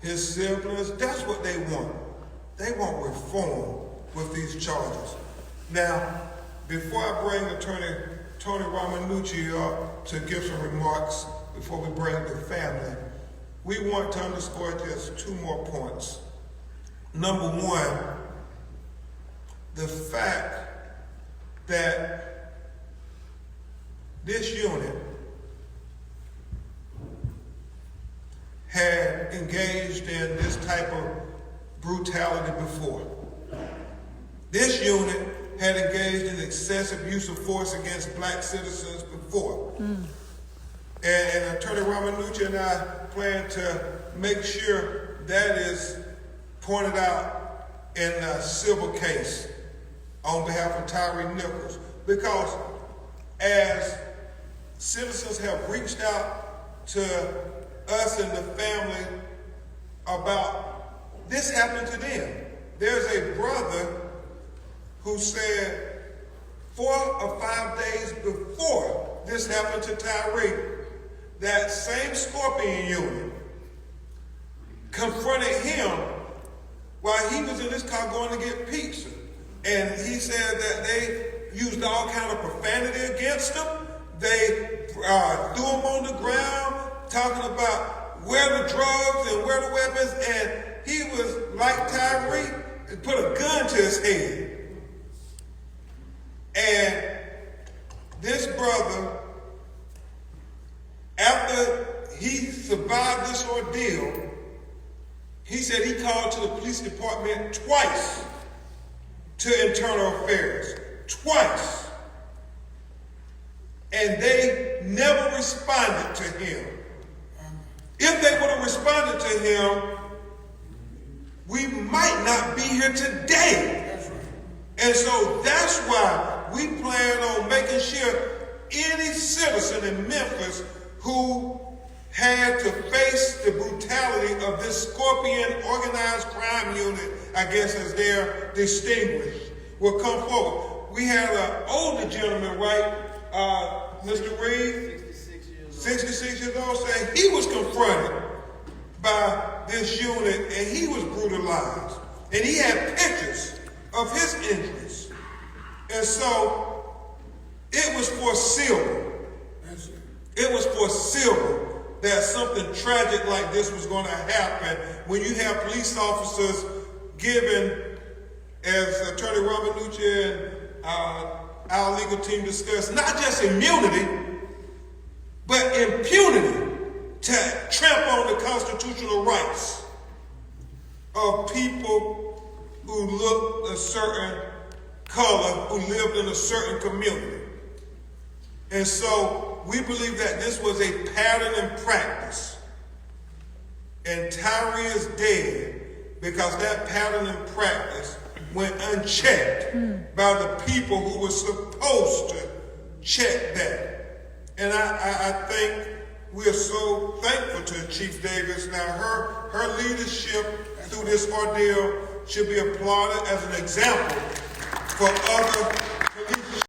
his siblings. That's what they want. They want reform with these charges. Now, before I bring Attorney Tony Ramanucci up to give some remarks before we bring the family, we want to underscore just two more points. Number one, the fact that this unit had engaged in this type of brutality before. This unit had engaged in excessive use of force against black citizens before. And Attorney Ramanucci and I plan to make sure that is pointed out in a civil case on behalf of Tyre Nichols. Because as citizens have reached out to us and the family about this happened to them. There's a brother who said 4 or 5 days before this happened to Tyre, that same Scorpion unit confronted him while he was in his car going to get pizza. And he said that they used all kind of profanity against him. They threw him on the ground, talking about where the drugs and where the weapons, and he was like Tyre, put a gun to his head. And this brother, after he survived this ordeal, he said he called to the police department twice to internal affairs. Twice. And they never responded to him. If they would have responded to him, we might not be here today. And so that's why we plan on making sure any citizen in Memphis who had to face the brutality of this Scorpion organized crime unit, I guess as they're distinguished, will come forward. We had an older gentleman, right, Mr. Reed, 66 years old, saying he was confronted by this unit and he was brutalized. And he had pictures of his injuries. And so it was foreseeable. It was foreseeable that something tragic like this was going to happen when you have police officers given, as Attorney Ramanucci and our legal team discussed, not just immunity, but impunity to trample on the constitutional rights of people who looked a certain color, who lived in a certain community. And so we believe that this was a pattern in practice. And Tyre is dead because that pattern in practice went unchecked by the people who were supposed to check that. And I think we're so thankful to Chief Davis. Now, her leadership through this ordeal should be applauded as an example for other